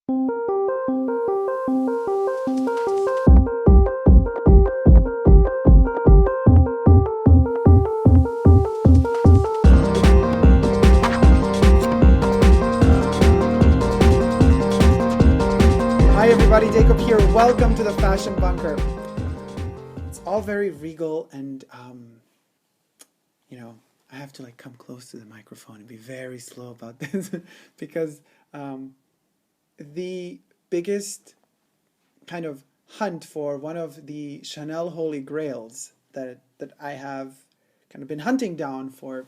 Hi everybody, Dacob here. Welcome to the Fashion Bunker. It's all very regal and, I have to come close to the microphone and be very slow about this because the biggest kind of hunt for one of the Chanel Holy Grails that I have kind of been hunting down for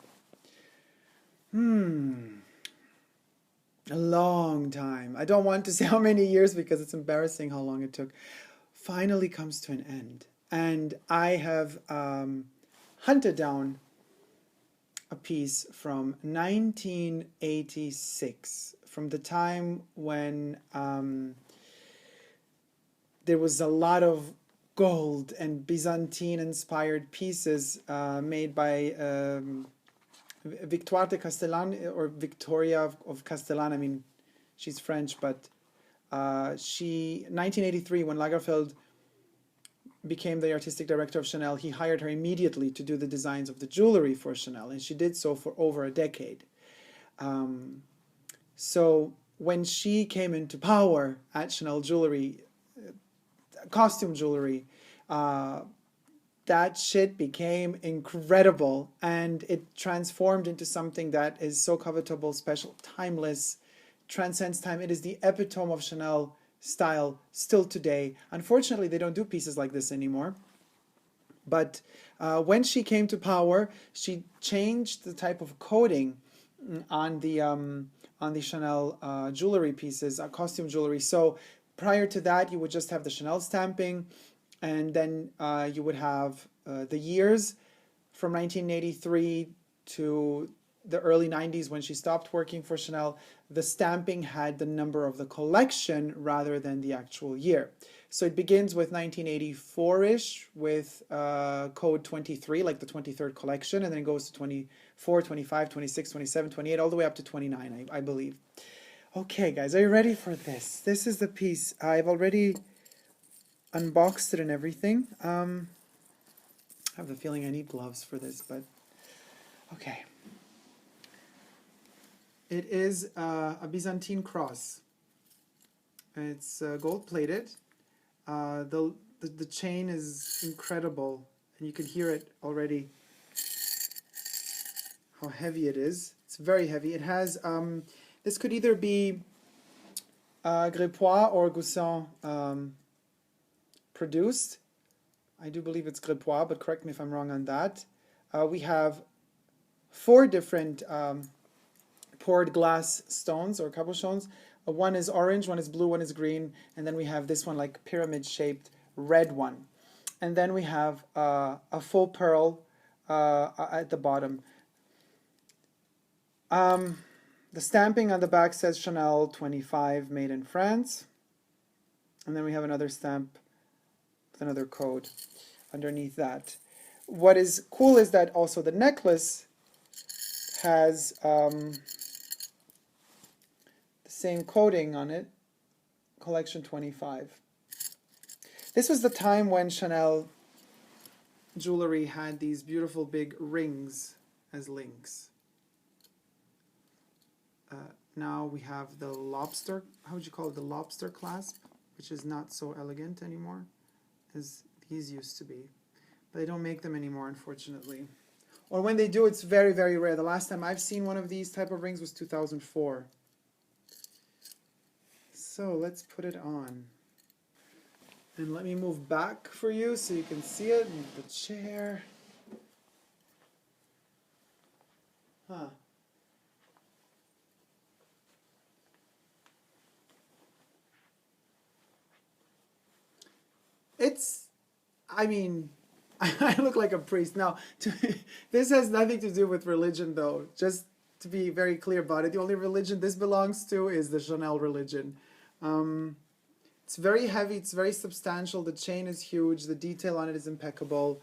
a long time. I don't want to say how many years because it's embarrassing how long it took. Finally comes to an end. And I have hunted down a piece from 1986, from the time when there was a lot of gold and Byzantine-inspired pieces made by Victoire de Castellane, or Victoria of Castellane. I mean, she's French, but 1983, when Lagerfeld became the artistic director of Chanel, he hired her immediately to do the designs of the jewelry for Chanel, and she did so for over a decade. So when she came into power at Chanel Jewelry, costume jewelry, that shit became incredible, and it transformed into something that is so covetable, special, timeless, transcends time. It is the epitome of Chanel style still today. Unfortunately, they don't do pieces like this anymore. But when she came to power, she changed the type of coating on the Chanel jewelry pieces, costume jewelry. So prior to that, you would just have the Chanel stamping, and then you would have the years from 1983 to the early 90s when she stopped working for Chanel. The stamping had the number of the collection rather than the actual year. So it begins with 1984-ish with code 23, like the 23rd collection, and then it goes to 24, 25, 26, 27, 28, all the way up to 29, I believe. Okay, guys, are you ready for this? This is the piece. I've already unboxed it and everything. I have the feeling I need gloves for this, but okay. It is a Byzantine cross. It's gold plated. The chain is incredible, and you can hear it already how heavy it is. It's very heavy. It has this could either be Gripois or Goussin produced. I do believe it's Gripois, but correct me if I'm wrong on that. We have 4 different poured glass stones or cabochons. One is orange, one is blue, one is green, and then we have this one like pyramid-shaped red one. And then we have a faux pearl at the bottom. The stamping on the back says Chanel 25, made in France. And then we have another stamp with another code underneath that. What is cool is that also the necklace has the same coding on it, collection 25. This was the time when Chanel jewelry had these beautiful big rings as links. Now we have the lobster, how would you call it, the lobster clasp, which is not so elegant anymore as these used to be. But they don't make them anymore, unfortunately. Or when they do, it's very, very rare. The last time I've seen one of these type of rings was 2004. So let's put it on. And let me move back for you so you can see it. Move the chair. Huh. It's, I mean, I look like a priest. Now, this has nothing to do with religion, though. Just to be very clear about it, the only religion this belongs to is the Chanel religion. It's very heavy, it's very substantial, the chain is huge, the detail on it is impeccable.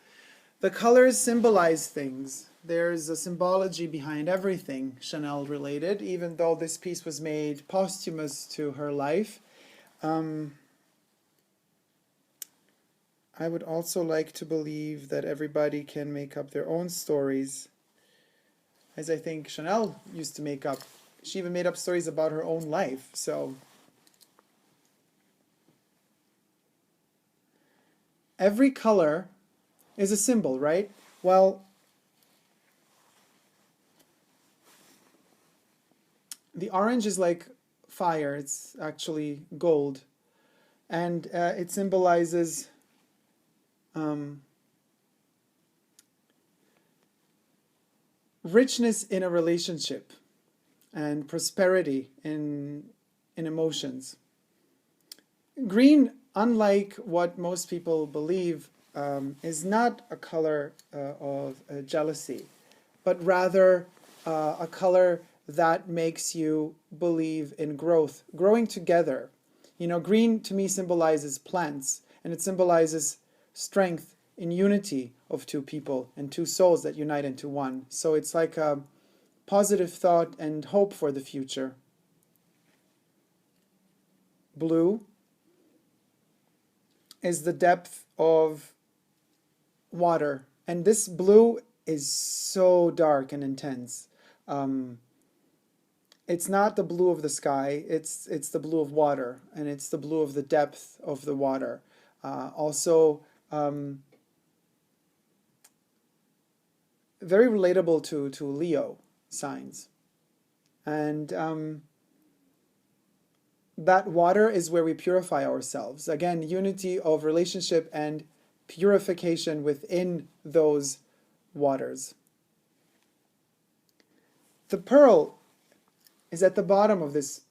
The colors symbolize things. There's a symbology behind everything Chanel related, even though this piece was made posthumous to her life. I would also like to believe that everybody can make up their own stories, as I think Chanel used to make up. She even made up stories about her own life. So every color is a symbol, right? Well, the orange is like fire. It's actually gold. And it symbolizes richness in a relationship and prosperity in emotions. Green, unlike what most people believe, is not a color of jealousy, but rather a color that makes you believe in growth, growing together. You know, green to me symbolizes plants, and it symbolizes strength in unity of two people and two souls that unite into one. So it's like a positive thought and hope for the future. Blue is the depth of water, and this blue is so dark and intense. It's not the blue of the sky, it's the blue of water, and it's the blue of the depth of the water. Also, very relatable to Leo signs. And that water is where we purify ourselves. Again, unity of relationship and purification within those waters. The pearl is at the bottom of this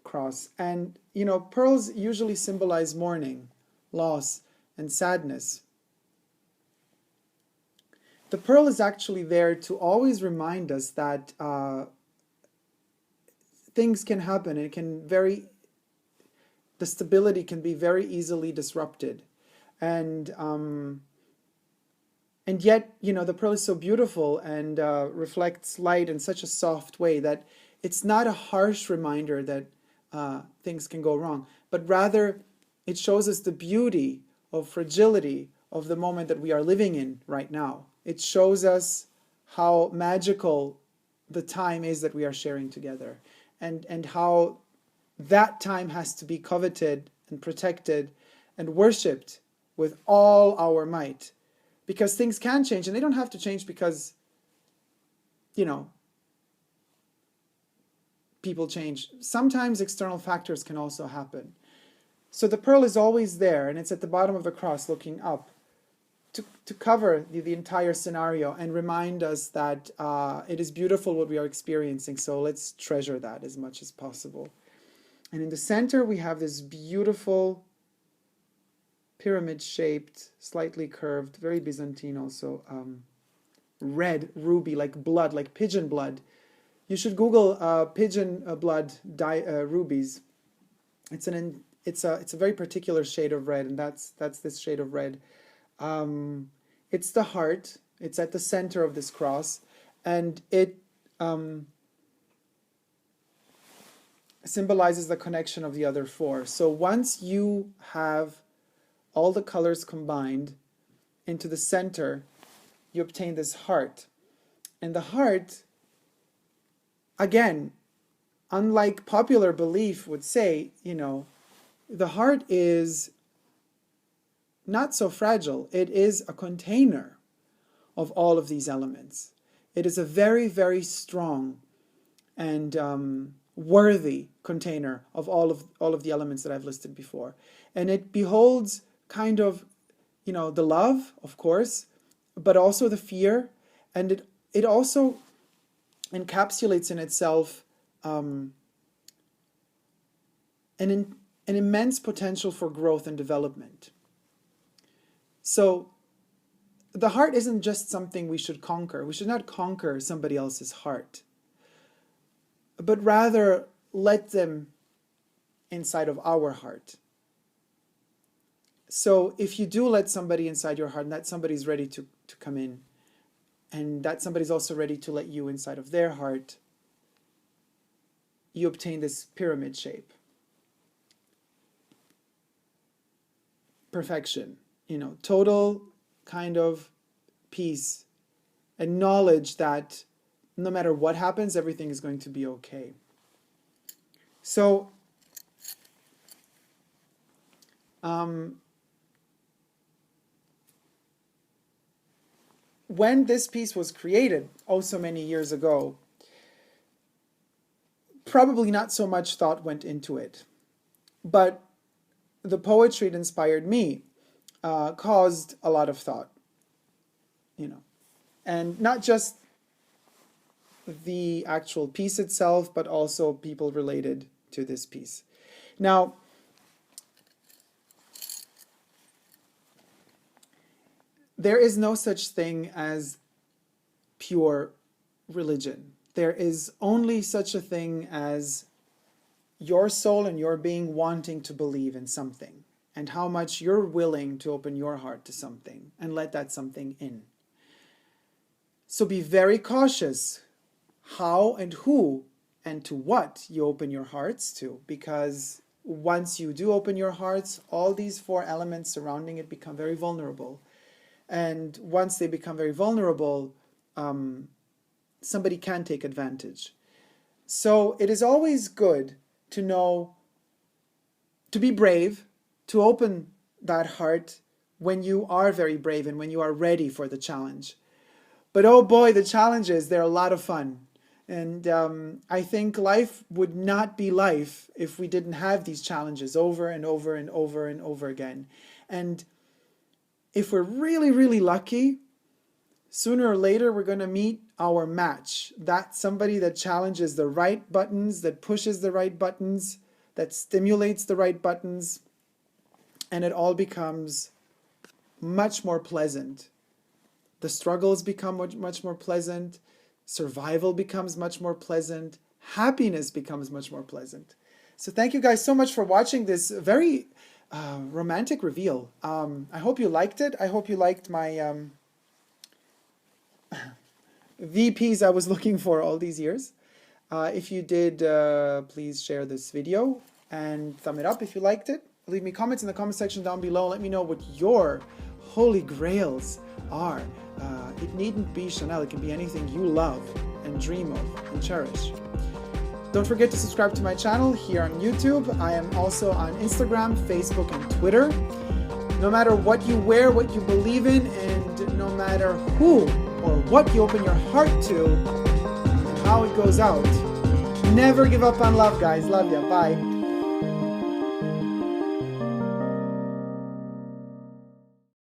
cross. And, you know, pearls usually symbolize mourning, loss, and sadness. The pearl is actually there to always remind us that things can happen. The stability can be very easily disrupted. And yet, you know, the pearl is so beautiful and reflects light in such a soft way that it's not a harsh reminder that things can go wrong, but rather it shows us the beauty of fragility of the moment that we are living in right now. It shows us how magical the time is that we are sharing together, and how that time has to be coveted and protected and worshipped with all our might. Because things can change, and they don't have to change because, you know, people change. Sometimes external factors can also happen. So the pearl is always there, and it's at the bottom of the cross looking up to cover the entire scenario and remind us that it is beautiful what we are experiencing. So let's treasure that as much as possible. And in the center we have this beautiful pyramid-shaped, slightly curved, very Byzantine also, red ruby, like blood, like pigeon blood. You should Google pigeon blood rubies. It's a very particular shade of red, and that's this shade of red. It's the heart. It's at the center of this cross, and it symbolizes the connection of the other four. So once you have all the colors combined into the center, you obtain this heart. And the heart, again, unlike popular belief would say, you know, the heart is not so fragile. It is a container of all of these elements. It is a very, very strong and worthy container of all of the elements that I've listed before. And it beholds kind of, you know, the love, of course, but also the fear, and it also encapsulates in itself an immense potential for growth and development. So the heart isn't just something we should conquer. We should not conquer somebody else's heart, but rather let them inside of our heart. So if you do let somebody inside your heart, and that somebody's ready to come in, and that somebody's also ready to let you inside of their heart, you obtain this pyramid shape. Perfection, total kind of peace and knowledge that no matter what happens, everything is going to be okay. So, when this piece was created, oh so many years ago, probably not so much thought went into it, but the poetry that inspired me caused a lot of thought, and not just the actual piece itself, but also people related to this piece. Now, there is no such thing as pure religion. There is only such a thing as your soul and your being wanting to believe in something, and how much you're willing to open your heart to something and let that something in. So be very cautious how and who and to what you open your hearts to, because once you do open your hearts, all these four elements surrounding it become very vulnerable. And once they become very vulnerable, somebody can take advantage. So it is always good to know, to be brave, to open that heart when you are very brave and when you are ready for the challenge. But oh boy, the challenges, they're a lot of fun. And I think life would not be life if we didn't have these challenges over and over and over and over again. And if we're really, really lucky, sooner or later we're going to meet our match. That's somebody that challenges the right buttons, that pushes the right buttons, that stimulates the right buttons, and it all becomes much more pleasant. The struggles become much more pleasant. Survival becomes much more pleasant. Happiness becomes much more pleasant. So thank you guys so much for watching this very romantic reveal. I hope you liked it. I hope you liked my VPs I was looking for all these years. If you did, please share this video and thumb it up if you liked it. Leave me comments in the comment section down below. Let me know what your holy grails are. It needn't be Chanel. It can be anything you love and dream of and cherish. Don't forget to subscribe to my channel here on YouTube. I am also on Instagram, Facebook, and Twitter. No matter what you wear, what you believe in, and no matter who or what you open your heart to and how it goes out, never give up on love, guys. Love ya. Bye.